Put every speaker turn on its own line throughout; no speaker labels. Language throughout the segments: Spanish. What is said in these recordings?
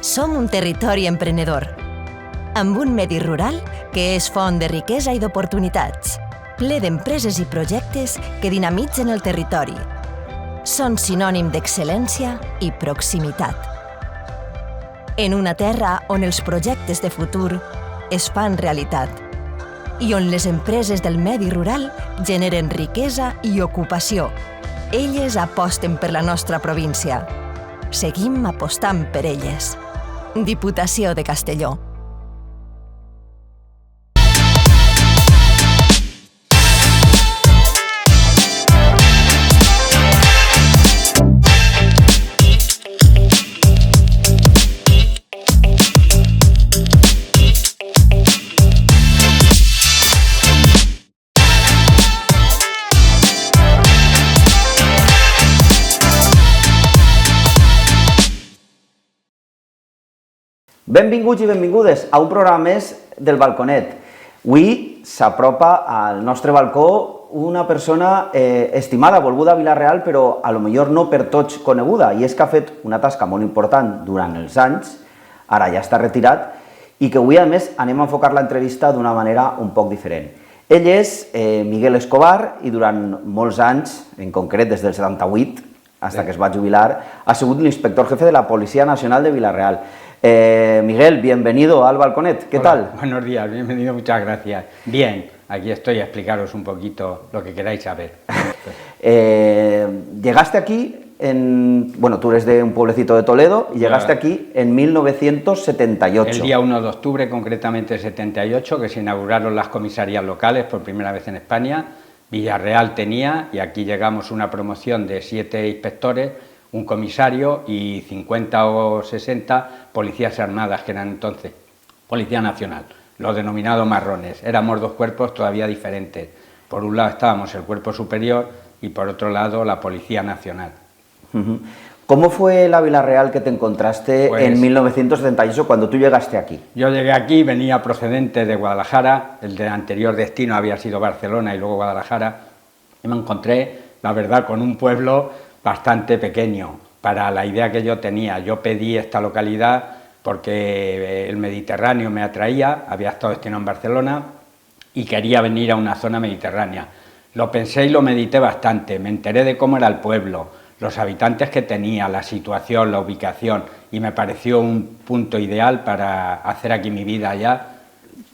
Som un territori emprenedor, amb un medi rural que és font de riquesa i d'oportunitats, ple d'empreses i projectes que dinamitzen el territori. Són sinònim d'excel·lència i proximitat. En una terra on els projectes de futur es fan realitat i on les empreses del medi rural generen riquesa i ocupació. Elles aposten per la nostra província. Seguim apostant per elles. Diputació de Castelló.
Benvinguts i benvingudes a un programa més del Balconet. Avui s'apropa al nostre balcó una persona estimada, volguda a Vila-real, però a lo millor no per tots coneguda, i és que ha fet una tasca molt important durant els anys, ara ja està retirat, i que avui, a més, anem a enfocar l'entrevista d'una manera un poc diferent. Ell és Miguel Escobar i durant molts anys, en concret des del 78, fins que es va jubilar, ha sigut l'inspector jefe de la Policía Nacional de Vila-real. Miguel, bienvenido al Balconet, ¿qué tal?
Buenos días, bienvenido, muchas gracias. Bien, aquí estoy a explicaros un poquito lo que queráis saber.
Llegaste aquí, bueno, tú eres de un pueblecito de Toledo, y llegaste aquí en 1978.
El día 1 de octubre, concretamente 78, que se inauguraron las comisarías locales por primera vez en España. Villarreal tenía, y aquí llegamos una promoción de 7 inspectores, un comisario y 50 o 60 policías armadas, que eran entonces Policía Nacional, los denominados marrones. Éramos dos cuerpos todavía diferentes. Por un lado estábamos el cuerpo superior y por otro lado la Policía Nacional.
¿Cómo fue la Vila-real que te encontraste en 1978 cuando tú llegaste aquí?
Yo llegué aquí, venía procedente de Guadalajara, el de anterior destino había sido Barcelona y luego Guadalajara, y me encontré, la verdad, con un pueblo bastante pequeño para la idea que yo tenía. Yo pedí esta localidad porque el Mediterráneo me atraía, había estado destinado en Barcelona y quería venir a una zona mediterránea. Lo pensé y lo medité bastante, me enteré de cómo era el pueblo, los habitantes que tenía, la situación, la ubicación, y me pareció un punto ideal para hacer aquí mi vida ya.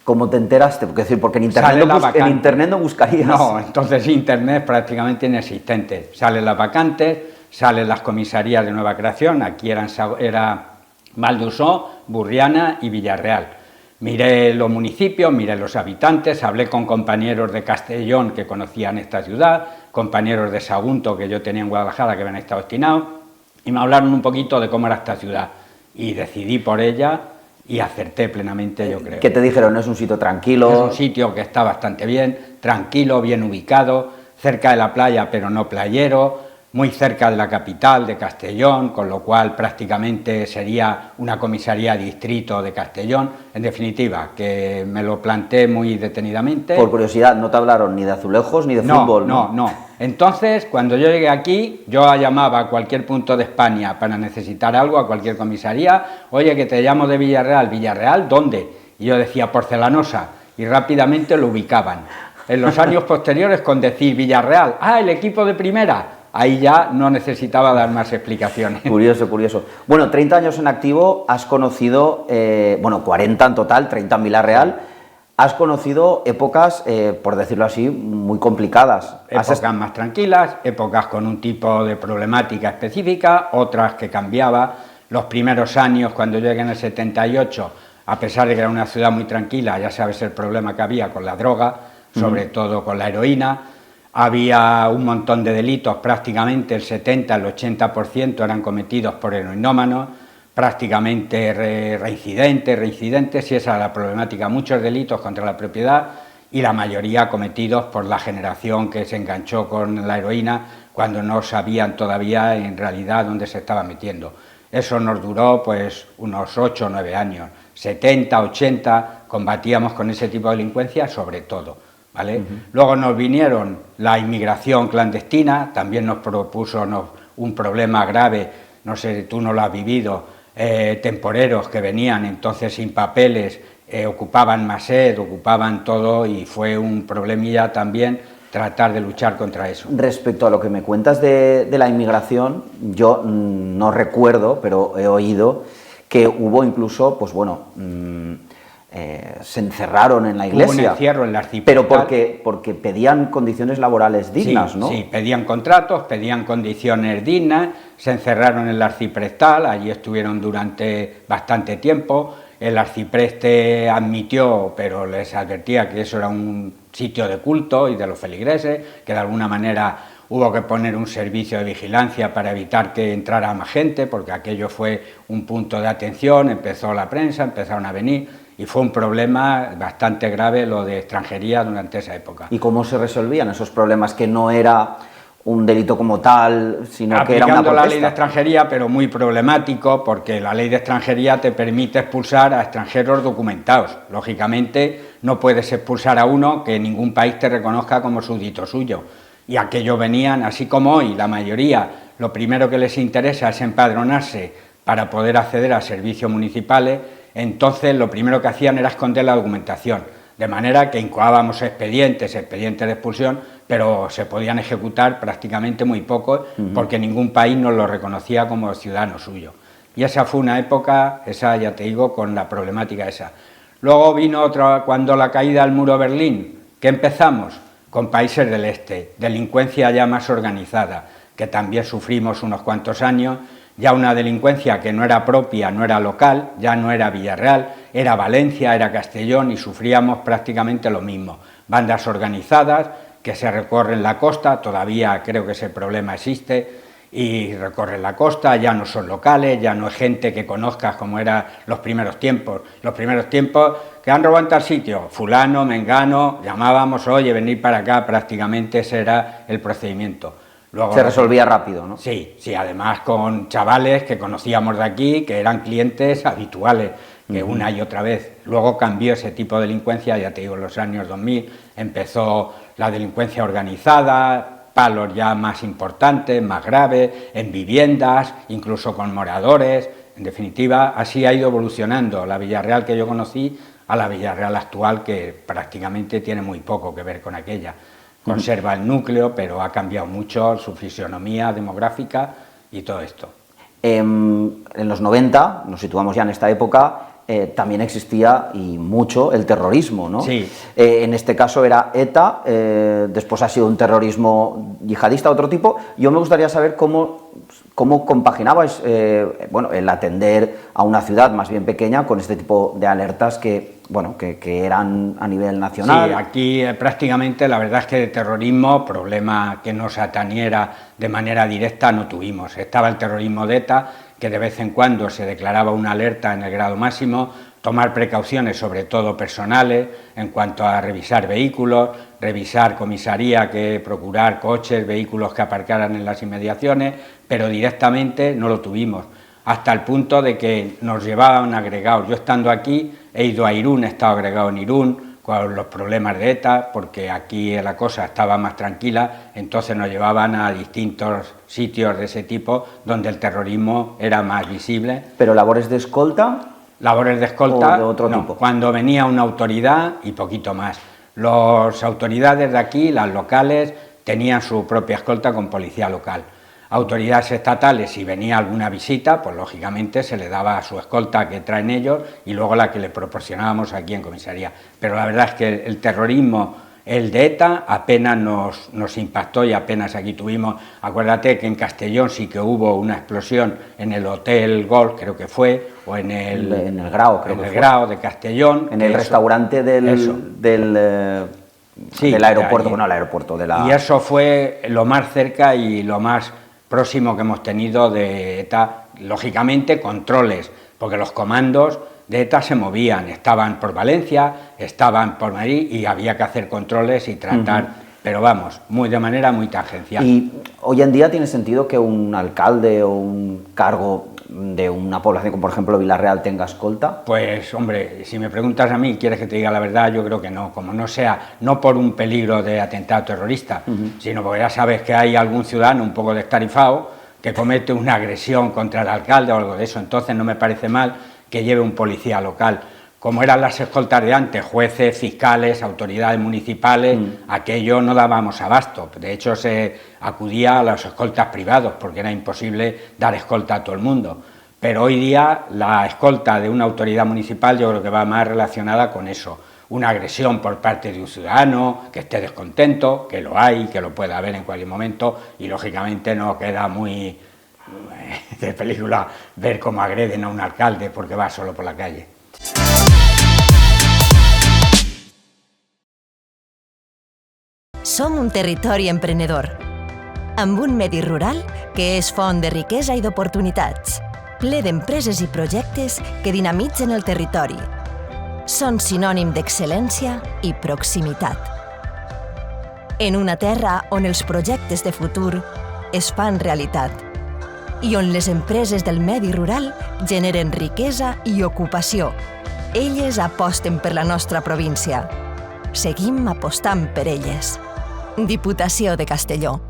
¿Cómo te enteraste? Porque en internet no buscarías.
No, entonces internet prácticamente inexistente. Salen las vacantes, salen las comisarías de nueva creación, aquí era Valdusó, Burriana y Villarreal. Miré los municipios, miré los habitantes, hablé con compañeros de Castellón que conocían esta ciudad, compañeros de Sagunto que yo tenía en Guadalajara que habían estado destinados, y me hablaron un poquito de cómo era esta ciudad, y decidí por ella. Y acerté plenamente, yo creo.
¿Qué te dijeron? ¿Es un sitio tranquilo?
Es un sitio que está bastante bien, tranquilo, bien ubicado, cerca de la playa pero no playero, muy cerca de la capital, de Castellón, con lo cual prácticamente sería una comisaría distrito de Castellón. En definitiva, que me lo planteé muy detenidamente.
Por curiosidad, ¿no te hablaron ni de azulejos ni de fútbol?
No. Entonces, cuando yo llegué aquí, yo llamaba a cualquier punto de España para necesitar algo, a cualquier comisaría, oye, que te llamo de Villarreal. ¿Villarreal dónde? Y yo decía Porcelanosa, y rápidamente lo ubicaban. En los años posteriores, con decir Villarreal, el equipo de primera, ahí ya no necesitaba dar más explicaciones.
Curioso, curioso. Bueno, 30 años en activo, has conocido, 40 en total, 30 en Vila-real. Has conocido épocas, por decirlo así, muy complicadas.
Épocas más tranquilas, épocas con un tipo de problemática específica, otras que cambiaba. Los primeros años, cuando llegué en el 78, a pesar de que era una ciudad muy tranquila, ya sabes el problema que había con la droga, sobre todo con la heroína. Había un montón de delitos, prácticamente el 70, el 80% eran cometidos por heroinómanos, prácticamente reincidentes, y esa era la problemática, muchos delitos contra la propiedad y la mayoría cometidos por la generación que se enganchó con la heroína cuando no sabían todavía en realidad dónde se estaba metiendo. Eso nos duró pues unos 8 o 9 años, 70, 80, combatíamos con ese tipo de delincuencia sobre todo. ¿Vale? Luego nos vinieron la inmigración clandestina, también nos propuso un problema grave, no sé, tú no lo has vivido, temporeros que venían entonces sin papeles, ocupaban Maset, ocupaban todo, y fue un problemilla también tratar de luchar contra eso.
Respecto a lo que me cuentas de la inmigración, yo no recuerdo, pero he oído que hubo incluso, pues bueno, se encerraron en la iglesia.
Hubo un encierro en la arciprestal.
Pero porque pedían condiciones laborales dignas,
sí,
¿no?
Sí, pedían contratos, pedían condiciones dignas, se encerraron en la arciprestal, allí estuvieron durante bastante tiempo. El arcipreste admitió, pero les advertía que eso era un sitio de culto y de los feligreses, que de alguna manera hubo que poner un servicio de vigilancia para evitar que entrara más gente, porque aquello fue un punto de atención, empezó la prensa, empezaron a venir, y fue un problema bastante grave lo de extranjería durante esa época.
¿Y cómo se resolvían esos problemas, que no era un delito como tal, sino que era una
aplicando
protesta?
la ley de extranjería, pero muy problemático, porque la ley de extranjería te permite expulsar a extranjeros documentados. Lógicamente no puedes expulsar a uno que ningún país te reconozca como súbdito suyo. Y aquellos venían, así como hoy, la mayoría, lo primero que les interesa es empadronarse para poder acceder a servicios municipales. Entonces lo primero que hacían era esconder la documentación, de manera que incoábamos expedientes de expulsión, pero se podían ejecutar prácticamente muy pocos, porque ningún país nos lo reconocía como ciudadano suyo. Y esa fue una época, esa ya te digo, con la problemática esa. Luego vino otra, cuando la caída del muro de Berlín, ¿qué empezamos? Con países del este, delincuencia ya más organizada, que también sufrimos unos cuantos años, ya una delincuencia que no era propia, no era local, ya no era Villarreal, era Valencia, era Castellón, y sufríamos prácticamente lo mismo. Bandas organizadas que se recorren la costa, todavía creo que ese problema existe, y recorren la costa, ya no son locales, ya no es gente que conozcas como eran los primeros tiempos. Los primeros tiempos, que han robado en tal sitio, fulano, mengano, llamábamos, oye, venir para acá, prácticamente ese era el procedimiento. Luego,
se resolvía rápido, ¿no?
Sí, además con chavales que conocíamos de aquí, que eran clientes habituales, que una y otra vez. Luego cambió ese tipo de delincuencia, ya te digo, en los años 2000, empezó la delincuencia organizada, palos ya más importantes, más graves, en viviendas, incluso con moradores. En definitiva, así ha ido evolucionando la Villarreal que yo conocí a la Villarreal actual, que prácticamente tiene muy poco que ver con aquella. Conserva el núcleo, pero ha cambiado mucho su fisionomía demográfica y todo esto.
En los 90, nos situamos ya en esta época, también existía y mucho el terrorismo, ¿no?
Sí.
En este caso era ETA, después ha sido un terrorismo yihadista, otro tipo. Yo me gustaría saber cómo compaginabais bueno, el atender a una ciudad más bien pequeña con este tipo de alertas que, bueno, que eran a nivel nacional.
Sí, aquí prácticamente la verdad es que de terrorismo, problema que nos atañera de manera directa, no tuvimos. Estaba el terrorismo de ETA, que de vez en cuando se declaraba una alerta en el grado máximo, tomar precauciones, sobre todo personales, en cuanto a revisar vehículos, revisar comisaría, que procurar coches, vehículos que aparcaran en las inmediaciones, pero directamente no lo tuvimos, hasta el punto de que nos llevaban agregados. Yo estando aquí he ido a Irún, he estado agregado en Irún, con los problemas de ETA, porque aquí la cosa estaba más tranquila, entonces nos llevaban a distintos sitios de ese tipo, donde el terrorismo era más visible.
¿Pero labores de escolta?
Labores de escolta,
¿o de otro tipo?
Cuando venía una autoridad y poquito más. Las autoridades de aquí, las locales, tenían su propia escolta con policía local. Autoridades estatales, si venía alguna visita, pues lógicamente se le daba a su escolta que traen ellos y luego la que le proporcionábamos aquí en comisaría. Pero la verdad es que el terrorismo, el de ETA, apenas nos impactó, y apenas aquí tuvimos. Acuérdate que en Castellón sí que hubo una explosión en el Hotel Golf, creo que fue, o en el
Grau, creo
en
que
el
fue.
Grau de Castellón.
En el restaurante del aeropuerto, bueno, el aeropuerto de la...
Y eso fue lo más cerca y lo más próximo que hemos tenido de ETA. Lógicamente controles, porque los comandos de ETA se movían, estaban por Valencia, estaban por Madrid, y había que hacer controles y tratar, pero vamos, de manera muy tangencial.
¿Y hoy en día tiene sentido que un alcalde o un cargo de una población como por ejemplo Villarreal tenga escolta?
Pues hombre, si me preguntas a mí, ¿quieres que te diga la verdad? Yo creo que no, como no sea, no por un peligro de atentado terrorista, sino porque ya sabes que hay algún ciudadano un poco destarifado que comete una agresión contra el alcalde o algo de eso, entonces no me parece mal que lleve un policía local. Como eran las escoltas de antes, jueces, fiscales, autoridades municipales, aquello no dábamos abasto. De hecho, se acudía a los escoltas privados porque era imposible dar escolta a todo el mundo. Pero hoy día la escolta de una autoridad municipal yo creo que va más relacionada con eso. Una agresión por parte de un ciudadano que esté descontento, que lo hay, que lo puede haber en cualquier momento, y lógicamente no queda muy de película ver cómo agreden a un alcalde porque va solo por la calle.
Som un territori emprenedor, amb un medi rural que és font de riquesa i d'oportunitats, ple d'empreses i projectes que dinamitzen el territori. Són sinònim d'excel·lència i proximitat. En una terra on els projectes de futur es fan realitat i on les empreses del medi rural generen riquesa i ocupació. Elles aposten per la nostra província. Seguim apostant per elles. Diputació de Castelló.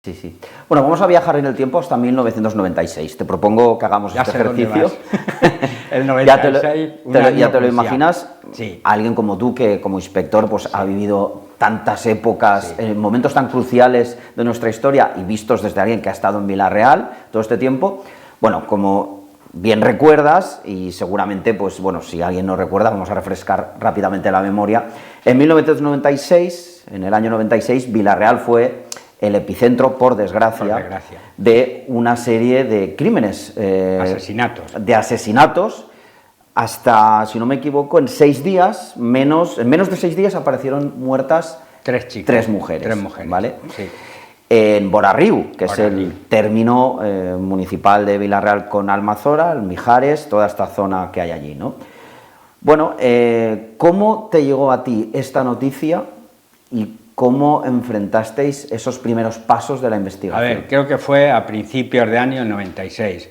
Sí, sí. Bueno, vamos a viajar en el tiempo hasta 1996. Te propongo que hagamos este ejercicio.
El 96,
ya te lo imaginas.
Sí.
Alguien como tú, que como inspector pues, ha vivido tantas épocas, momentos tan cruciales de nuestra historia y vistos desde alguien que ha estado en Vila-real todo este tiempo. Bueno, como bien recuerdas, y seguramente, pues bueno, si alguien no recuerda, vamos a refrescar rápidamente la memoria. En 1996, en el año 96, Vila-real fue el epicentro, por desgracia, de una serie de crímenes. Asesinatos. Hasta, si no me equivoco, en 6 días, en menos de 6 días aparecieron muertas 3 mujeres. ¿Vale?
Sí.
En Borarriu, que es el término municipal de Vila-real con Almazora, el Mijares, toda esta zona que hay allí, ¿no? Bueno, ¿cómo te llegó a ti esta noticia y cómo enfrentasteis esos primeros pasos de la investigación?
A ver, creo que fue a principios de año 96.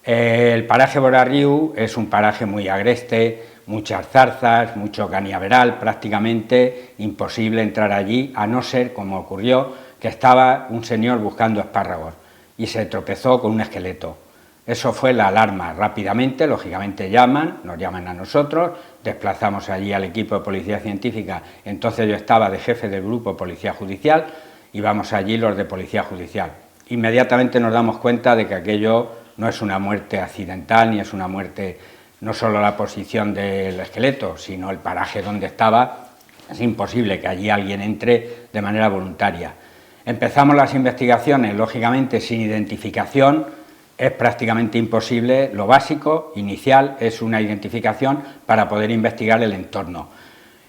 El paraje Borarriu es un paraje muy agreste, muchas zarzas, mucho cañaveral, prácticamente imposible entrar allí, a no ser, como ocurrió, que estaba un señor buscando espárragos y se tropezó con un esqueleto. Eso fue la alarma. Rápidamente, lógicamente nos llaman a nosotros, desplazamos allí al equipo de policía científica, entonces yo estaba de jefe del grupo Policía Judicial y vamos allí los de Policía Judicial. Inmediatamente nos damos cuenta de que aquello no es una muerte accidental, ni es una muerte, no solo la posición del esqueleto, sino el paraje donde estaba. Es imposible que allí alguien entre de manera voluntaria. Empezamos las investigaciones, lógicamente sin identificación, es prácticamente imposible. Lo básico, inicial, es una identificación para poder investigar el entorno.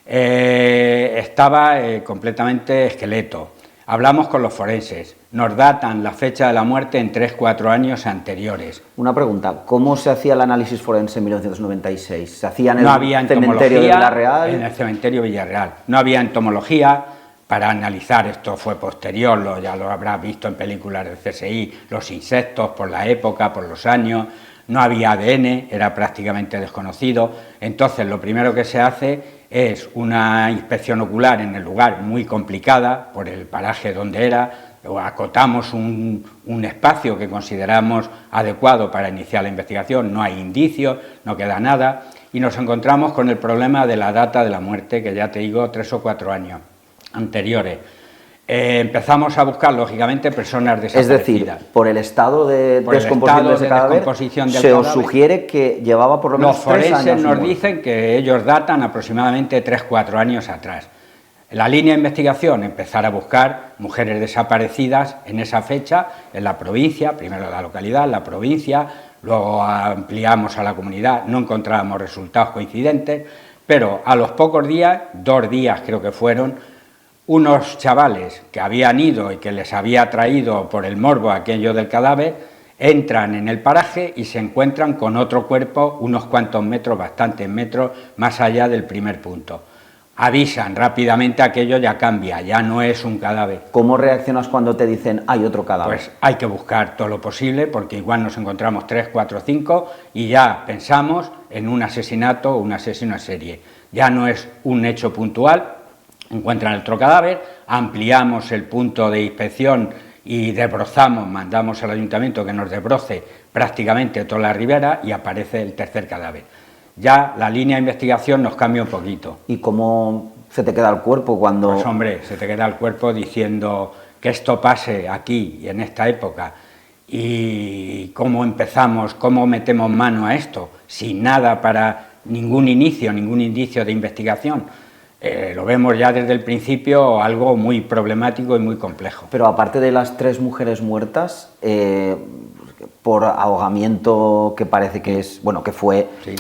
Estaba completamente esqueleto. Hablamos con los forenses, nos datan la fecha de la muerte en 3-4 años anteriores.
Una pregunta, ¿cómo se hacía el análisis forense en 1996? ¿Se hacía en el cementerio de Vila-real?
En el cementerio de Vila-real. No había entomología para analizar, esto fue posterior, ya lo habrás visto en películas del CSI, los insectos por la época, por los años. No había ADN, era prácticamente desconocido. Entonces lo primero que se hace es una inspección ocular en el lugar, muy complicada por el paraje donde era. Acotamos un espacio que consideramos adecuado para iniciar la investigación, no hay indicios, no queda nada, y nos encontramos con el problema de la data de la muerte, que ya te digo, 3 o 4 años anteriores. Empezamos a buscar, lógicamente, personas desaparecidas.
Es decir, por el estado de descomposición de ese cadáver, se os sugiere que llevaba por lo menos 3 años.
Los forenses nos dicen que ellos datan aproximadamente 3-4 años atrás. La línea de investigación, empezar a buscar mujeres desaparecidas en esa fecha, en la provincia, primero la localidad, la provincia, luego ampliamos a la comunidad, no encontrábamos resultados coincidentes, pero a los pocos días, 2 días creo que fueron, unos chavales que habían ido y que les había traído por el morbo aquello del cadáver, entran en el paraje y se encuentran con otro cuerpo unos cuantos metros, bastantes metros, más allá del primer punto. Avisan rápidamente, aquello ya cambia, ya no es un cadáver.
¿Cómo reaccionas cuando te dicen hay otro cadáver?
Pues hay que buscar todo lo posible, porque igual nos encontramos 3, 4, 5 y ya pensamos en un asesinato o un asesino en serie. Ya no es un hecho puntual, encuentran el otro cadáver, ampliamos el punto de inspección y desbrozamos, mandamos al ayuntamiento que nos desbroce prácticamente toda la ribera y aparece el tercer cadáver. Ya la línea de investigación nos cambia un poquito.
¿Y cómo se te queda el cuerpo cuando...?
Pues hombre, se te queda el cuerpo diciendo que esto pase aquí y en esta época, y cómo empezamos, cómo metemos mano a esto, sin nada para ningún inicio, ningún indicio de investigación. Lo vemos ya desde el principio algo muy problemático y muy complejo.
Pero aparte de las 3 mujeres muertas, por ahogamiento, que parece que es, bueno, que fue...
Sí.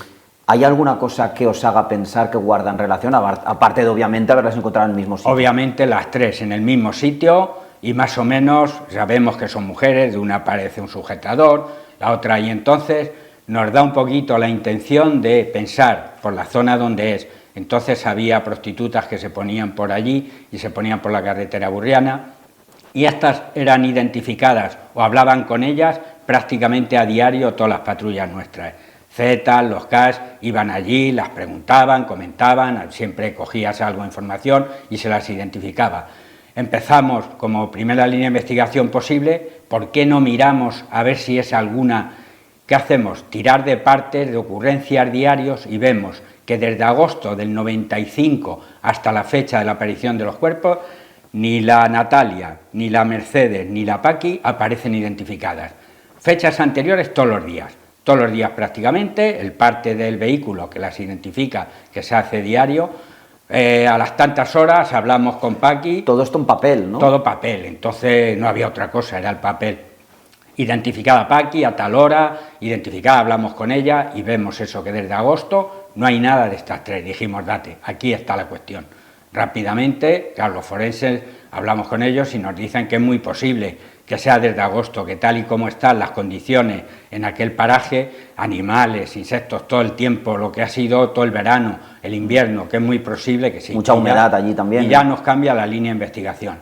¿Hay alguna cosa que os haga pensar que guardan relación, aparte de obviamente haberlas encontrado en el mismo sitio?
Obviamente las 3 en el mismo sitio y más o menos sabemos que son mujeres, de una parece un sujetador, la otra, y entonces nos da un poquito la intención de pensar por la zona donde es. Entonces había prostitutas que se ponían por allí y se ponían por la carretera burriana, y estas eran identificadas o hablaban con ellas prácticamente a diario todas las patrullas nuestras. Z, los CAS iban allí, las preguntaban, comentaban, siempre cogías algo de información y se las identificaba. Empezamos como primera línea de investigación posible, ¿por qué no miramos a ver si es alguna? ¿Qué hacemos? Tirar de partes de ocurrencias diarios y vemos que desde agosto del 95 hasta la fecha de la aparición de los cuerpos, ni la Natalia, ni la Mercedes, ni la Paqui aparecen identificadas. Fechas anteriores todos los días prácticamente, el parte del vehículo que las identifica, que se hace diario, a las tantas horas hablamos con Paqui.
Todo esto en papel, ¿no?
Todo papel, entonces no había otra cosa, era el papel. Identificada Paqui a tal hora, identificada, hablamos con ella y vemos eso, que desde agosto no hay nada de estas 3, dijimos, date, aquí está la cuestión. Rápidamente, claro, los forenses, hablamos con ellos y nos dicen que es muy posible que sea desde agosto, que tal y como están las condiciones en aquel paraje, animales, insectos, todo el tiempo, lo que ha sido todo el verano, el invierno, que es muy posible que sí.
Mucha humedad allí también.
Y ya nos cambia la línea de investigación.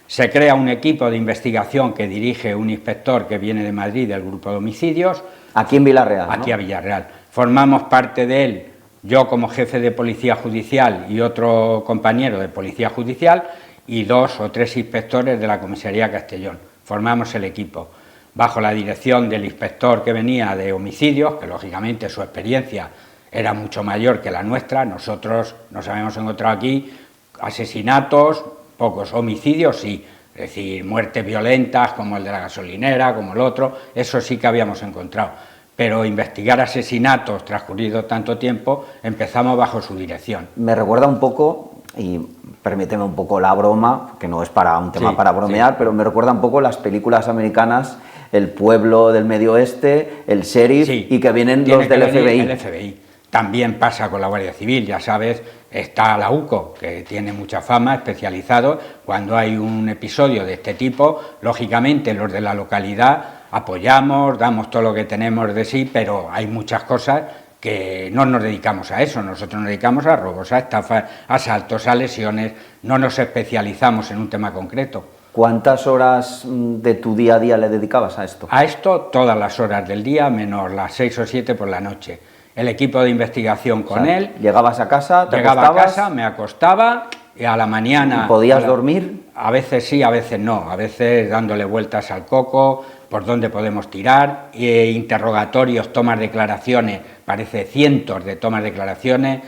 Se crea un equipo de investigación que dirige un inspector que viene de Madrid, del grupo de homicidios.
Aquí en Villarreal,
Aquí
¿no?
a Villarreal. Formamos parte de él, yo como jefe de policía judicial y otro compañero de policía judicial y 2 o 3 inspectores de la comisaría Castellón. Formamos el equipo, bajo la dirección del inspector que venía de homicidios, que lógicamente su experiencia era mucho mayor que la nuestra. Nosotros nos habíamos encontrado aquí asesinatos, pocos homicidios, sí, es decir, muertes violentas como el de la gasolinera, como el otro, eso sí que habíamos encontrado. Pero investigar asesinatos transcurrido tanto tiempo, empezamos bajo su dirección.
Me recuerda un poco, y permíteme un poco la broma, que no es para un tema para bromear, pero me recuerda un poco las películas americanas, el pueblo del medio oeste, el sheriff, y que vienen los del FBI.
El FBI. También pasa con la Guardia Civil, ya sabes, está la UCO, que tiene mucha fama, especializado. Cuando hay un episodio de este tipo, lógicamente los de la localidad apoyamos, damos todo lo que tenemos de sí, pero hay muchas cosas que no nos dedicamos a eso. Nosotros nos dedicamos a robos, a estafas, a asaltos, a lesiones, no nos especializamos en un tema concreto.
¿Cuántas horas de tu día a día le dedicabas a esto?
A esto todas las horas del día, menos las 6 o 7 por la noche. El equipo de investigación con él.
¿Llegabas a casa, te
llegaba
acostabas?
a casa, me acostaba y a la mañana...
¿Y podías dormir?
A veces sí, a veces no, a veces dándole vueltas al coco, por dónde podemos tirar, interrogatorios, tomas declaraciones, parece cientos de tomas declaraciones.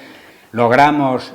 Logramos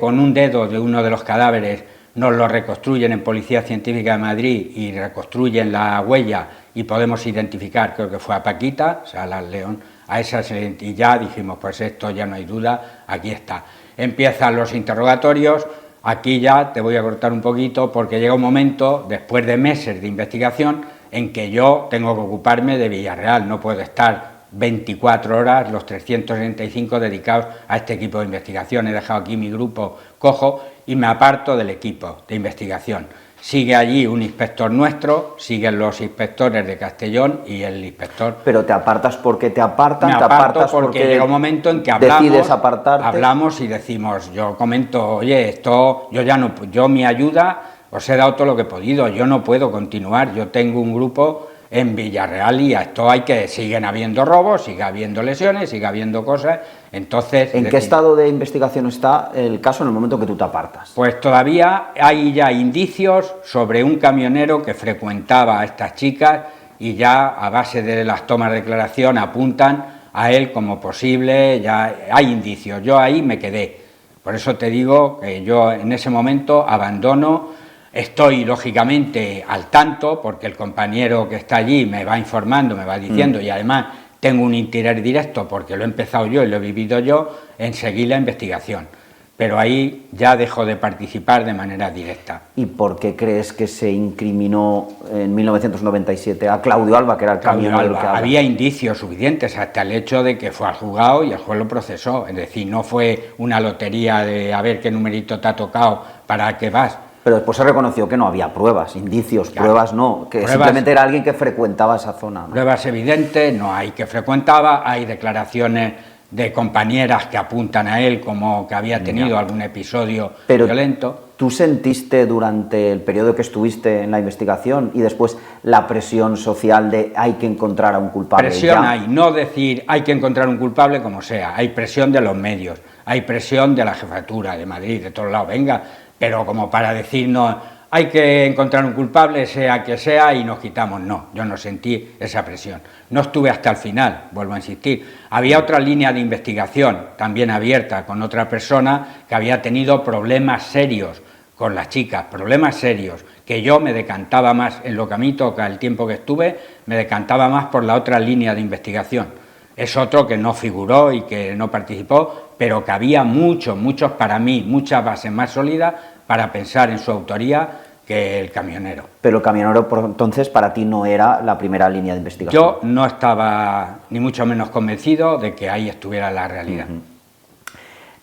con un dedo de uno de los cadáveres, nos lo reconstruyen en Policía Científica de Madrid y reconstruyen la huella y podemos identificar, creo que fue a Paquita, o sea, a León, a esas, y ya dijimos, pues esto ya no hay duda, aquí está. Empiezan los interrogatorios. Aquí ya te voy a cortar un poquito porque llega un momento, después de meses de investigación, en que yo tengo que ocuparme de Villarreal, no puedo estar 24 horas, los 365 dedicados a este equipo de investigación. He dejado aquí mi grupo cojo y me aparto del equipo de investigación. Sigue allí un inspector nuestro, siguen los inspectores de Castellón y el inspector...
Pero te apartas porque te apartan,
me
te
aparto
apartas
porque llega un momento en que hablamos y decimos, yo comento, oye, esto, yo ya no, yo mi ayuda os he dado todo lo que he podido, yo no puedo continuar, yo tengo un grupo en Villarreal y a esto siguen habiendo robos, sigue habiendo lesiones, sigue habiendo cosas, entonces...
¿En qué estado de investigación está el caso en el momento que tú te apartas?
Pues todavía hay ya indicios sobre un camionero que frecuentaba a estas chicas y ya a base de las tomas de declaración apuntan a él como posible, ya hay indicios, yo ahí me quedé, por eso te digo que yo en ese momento abandono. Estoy lógicamente al tanto porque el compañero que está allí me va informando, me va diciendo y además tengo un interés directo porque lo he empezado yo y lo he vivido yo en seguir la investigación, pero ahí ya dejo de participar de manera directa.
¿Y por qué crees que se incriminó en 1997 a Claudio Alba, que era el camionero?
Había indicios suficientes hasta el hecho de que fue al juzgado y el juez lo procesó, es decir, no fue una lotería de a ver qué numerito te ha tocado, para qué vas.
Pero después se reconoció que no había pruebas, indicios, claro, pruebas no, que pruebas, simplemente era alguien que frecuentaba esa zona, ¿no?
Pruebas evidentes, no hay que frecuentaba, hay declaraciones de compañeras que apuntan a él como que había tenido algún episodio violento.
¿Tú sentiste durante el periodo que estuviste en la investigación y después la presión social de hay que encontrar a un culpable?
Presión hay, no decir hay que encontrar un culpable como sea, hay presión de los medios, hay presión de la jefatura de Madrid, de todos lados, venga, pero como para decirnos hay que encontrar un culpable, sea que sea, y nos quitamos. No, yo no sentí esa presión. No estuve hasta el final, vuelvo a insistir. Había otra línea de investigación, también abierta, con otra persona que había tenido problemas serios con las chicas, problemas serios, que yo me decantaba más, en lo que a mí toca, el tiempo que estuve, me decantaba más por la otra línea de investigación. Es otro que no figuró y que no participó, pero que había muchos, para mí, muchas bases más sólidas para pensar en su autoría que el camionero.
Pero el camionero, por entonces, para ti no era la primera línea de investigación.
Yo no estaba ni mucho menos convencido de que ahí estuviera la realidad.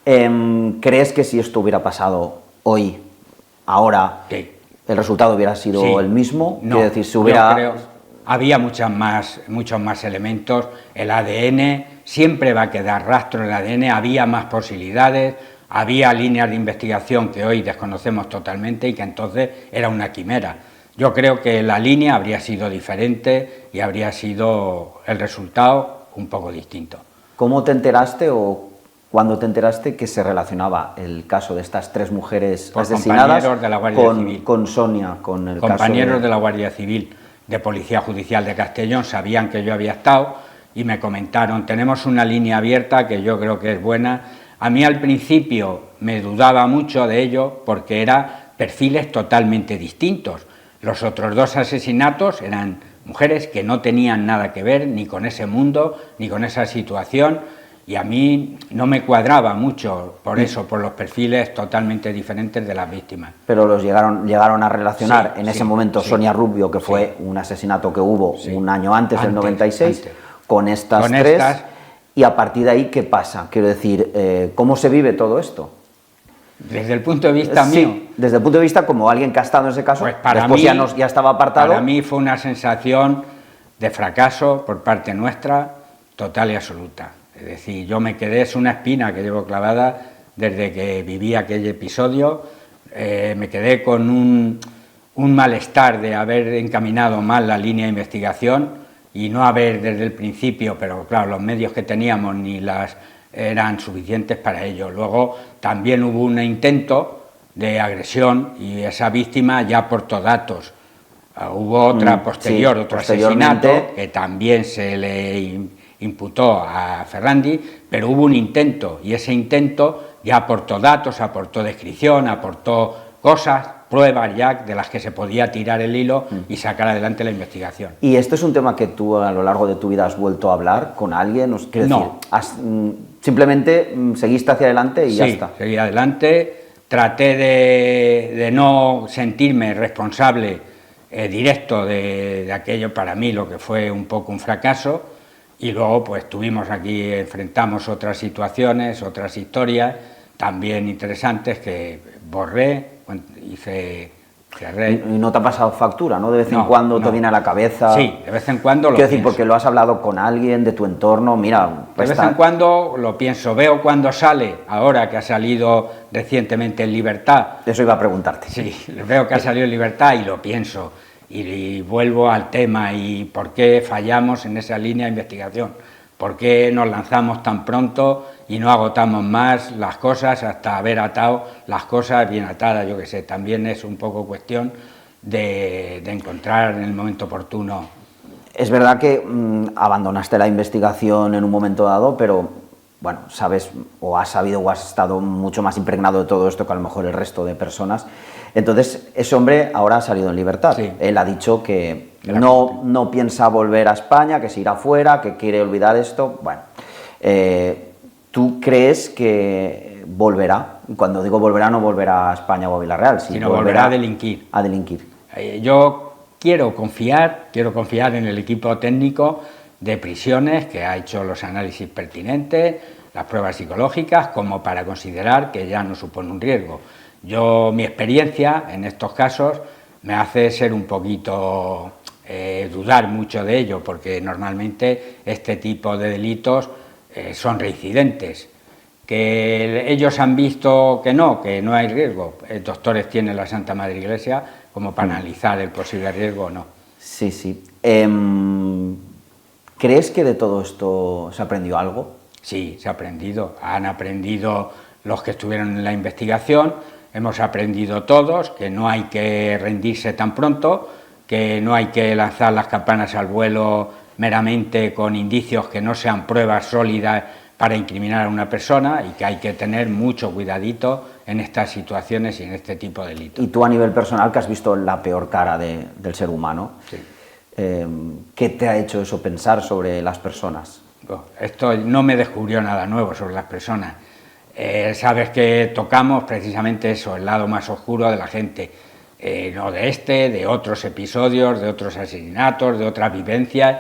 ¿Crees que si esto hubiera pasado hoy, ahora,
sí,
el resultado hubiera sido el mismo?
No,
decir, si hubiera...
yo creo... Había muchos más elementos, el ADN, siempre va a quedar rastro en el ADN, había más posibilidades, había líneas de investigación que hoy desconocemos totalmente y que entonces era una quimera. Yo creo que la línea habría sido diferente y habría sido el resultado un poco distinto.
¿Cómo te enteraste o cuándo te enteraste que se relacionaba el caso de estas 3 mujeres asesinadas
de la Guardia Civil.
Con Sonia, con el
compañeros
caso
de la Guardia Civil, de Policía Judicial de Castellón, sabían que yo había estado y me comentaron, tenemos una línea abierta que yo creo que es buena. A mí al principio me dudaba mucho de ello porque eran perfiles totalmente distintos. Los otros 2 asesinatos eran mujeres que no tenían nada que ver ni con ese mundo, ni con esa situación, y a mí no me cuadraba mucho por eso, por los perfiles totalmente diferentes de las víctimas.
Pero los llegaron a relacionar en ese momento Sonia Rubio, que fue un asesinato que hubo un año antes del 96, con estas 3, y a partir de ahí, ¿qué pasa? Quiero decir, ¿cómo se vive todo esto?
Desde el punto de vista mío.
Desde el punto de vista como alguien que ha estado en ese caso,
pues para
después
mí,
ya estaba apartado.
Para mí fue una sensación de fracaso por parte nuestra, total y absoluta. Es decir, yo me quedé, es una espina que llevo clavada desde que viví aquel episodio, me quedé con un malestar de haber encaminado mal la línea de investigación y no haber desde el principio, pero claro, los medios que teníamos ni las eran suficientes para ello. Luego también hubo un intento de agresión y esa víctima ya aportó datos. Hubo otra posterior, otro asesinato que también se le imputó a Ferrandi, pero hubo un intento y ese intento ya aportó datos, aportó descripción, aportó cosas, pruebas ya de las que se podía tirar el hilo y sacar adelante la investigación.
¿Y esto es un tema que tú a lo largo de tu vida has vuelto a hablar con alguien?
No.
Simplemente seguiste hacia adelante y ya está.
Sí, seguí adelante, traté de no sentirme responsable directo de aquello, para mí lo que fue un poco un fracaso. Y luego pues enfrentamos otras situaciones, otras historias también interesantes que borré, cerré.
¿Y no te ha pasado factura, no? De vez en cuando te viene a la cabeza.
Sí, de vez en cuando lo
pienso. Quiero decir,
pienso.
porque lo has hablado con alguien de tu entorno, mira...
De vez en cuando lo pienso, veo cuando sale, ahora que ha salido recientemente en libertad.
Eso iba a preguntarte.
Sí, veo que ha salido en libertad y lo pienso. Y vuelvo al tema y por qué fallamos en esa línea de investigación, por qué nos lanzamos tan pronto y no agotamos más las cosas hasta haber atado las cosas bien atadas, yo que sé. También es un poco cuestión de encontrar en el momento oportuno.
Es verdad que abandonaste la investigación en un momento dado, pero bueno, sabes o has sabido o has estado mucho más impregnado de todo esto que a lo mejor el resto de personas. Entonces, ese hombre ahora ha salido en libertad.
Sí.
Él ha dicho que no piensa volver a España, que se irá fuera, que quiere olvidar esto. Bueno, ¿tú crees que volverá? Cuando digo volverá, no volverá a España o a Vila-real,
sino volverá a delinquir.
A delinquir.
Yo quiero confiar en el equipo técnico de prisiones que ha hecho los análisis pertinentes, las pruebas psicológicas, como para considerar que ya no supone un riesgo. Mi experiencia en estos casos me hace ser un poquito, dudar mucho de ello, porque normalmente este tipo de delitos son reincidentes. Que ellos han visto que no hay riesgo. Doctores tiene la Santa Madre Iglesia como para analizar el posible riesgo o no.
Sí, sí. ¿Crees que de todo esto se aprendió algo?
Sí, se ha aprendido. Han aprendido los que estuvieron en la investigación, hemos aprendido todos que no hay que rendirse tan pronto, que no hay que lanzar las campanas al vuelo meramente con indicios que no sean pruebas sólidas para incriminar a una persona, y que hay que tener mucho cuidadito en estas situaciones y en este tipo de delitos.
Y tú, a nivel personal, que has visto la peor cara del ser humano,
sí.
¿Qué te ha hecho eso pensar sobre las personas?
Esto no me descubrió nada nuevo sobre las personas. Sabes que tocamos precisamente eso, el lado más oscuro de la gente, no de otros episodios, de otros asesinatos, de otras vivencias,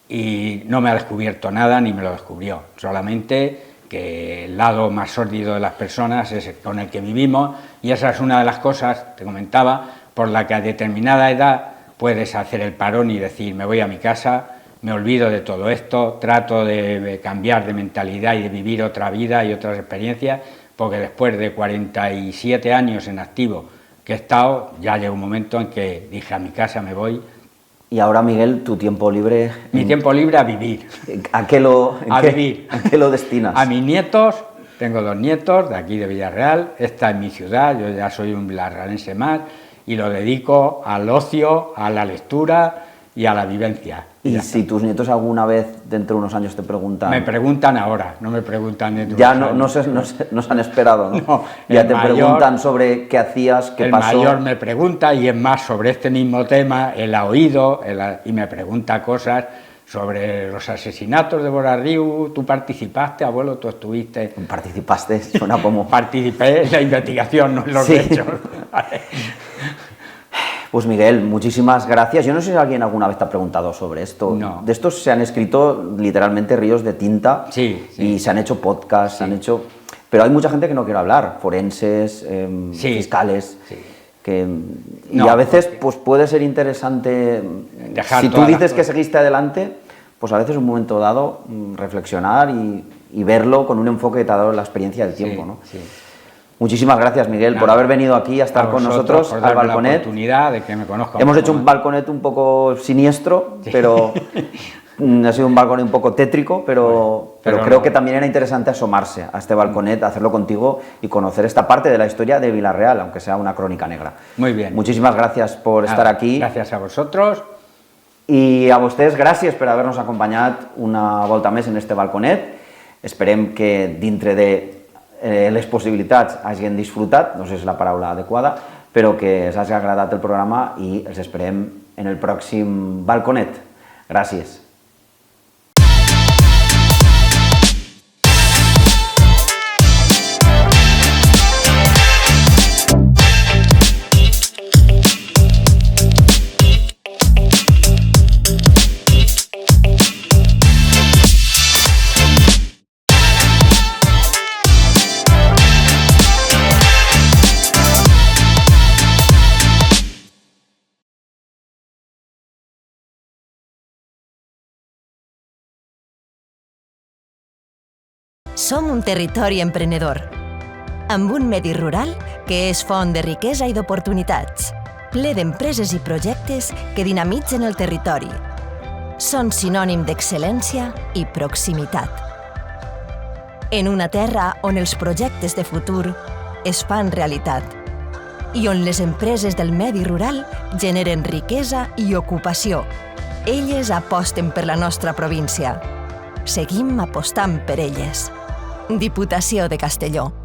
y no me ha descubierto nada ni me lo descubrió, solamente que el lado más sórdido de las personas es con el que vivimos, y esa es una de las cosas, te comentaba, por la que a determinada edad puedes hacer el parón y decir: me voy a mi casa, me olvido de todo esto, trato de cambiar de mentalidad y de vivir otra vida y otras experiencias, porque después de 47 años en activo que he estado, ya llegó un momento en que dije: a mi casa me voy.
Y ahora, Miguel, tu tiempo libre...
Mi tiempo libre a vivir.
Vivir. ¿A qué lo destinas?
A mis nietos, tengo 2 nietos de aquí de Vila-real, esta es mi ciudad, yo ya soy un vilarrealense más, y lo dedico al ocio, a la lectura y a la vivencia.
Y si tus nietos alguna vez, dentro de unos años, te preguntan...
Me preguntan ahora, no me preguntan dentro
ya
de unos
años. No se han esperado, ¿no?
No,
ya te preguntan sobre qué hacías, qué pasó...
El mayor me pregunta, y es más, sobre este mismo tema, él ha oído, y me pregunta cosas sobre los asesinatos de Borarriu. ¿Tú participaste, abuelo? ¿Tú estuviste?
¿Participaste? Suena como...
Participé en la investigación, no en los hechos. Vale.
Pues Miguel, muchísimas gracias. Yo no sé si alguien alguna vez te ha preguntado sobre esto.
No.
De estos se han escrito literalmente ríos de tinta,
sí.
Y se han hecho podcasts,
Sí.
Pero hay mucha gente que no quiere hablar, forenses,
Sí.
fiscales,
Sí.
Y a veces pues puede ser interesante,
dejar
si tú dices que
cosas.
seguiste adelante, pues a veces en un momento dado reflexionar y verlo con un enfoque que te ha dado la experiencia del tiempo, ¿no?
Sí.
Muchísimas gracias, Miguel, por haber venido aquí a estar con nosotros
por
al
darme
Balconet.
la oportunidad de que me conozcan.
Hemos hecho un balconet un poco siniestro, pero ha sido un balconet un poco tétrico, pero creo que también era interesante asomarse a este balconet, hacerlo contigo y conocer esta parte de la historia de Vila-real, aunque sea una crónica negra.
Muy bien.
Muchísimas gracias por estar aquí.
Gracias a vosotros.
I a vostès, gràcies per haver-nos acompanyat una volta més en este balconet. Esperem que dintre de les possibilitats hagin disfrutat, no sé si és la paraula adequada, però que us hagi agradat el programa i els esperem en el pròxim balconet. Gràcies.
Som un territori emprenedor, amb un medi rural que és font de riquesa i d'oportunitats, ple d'empreses i projectes que dinamitzen el territori. Són sinònim d'excel·lència i proximitat. En una terra on els projectes de futur es fan realitat i on les empreses del medi rural generen riquesa i ocupació. Elles aposten per la nostra província. Seguim apostant per elles. Diputació de Castelló.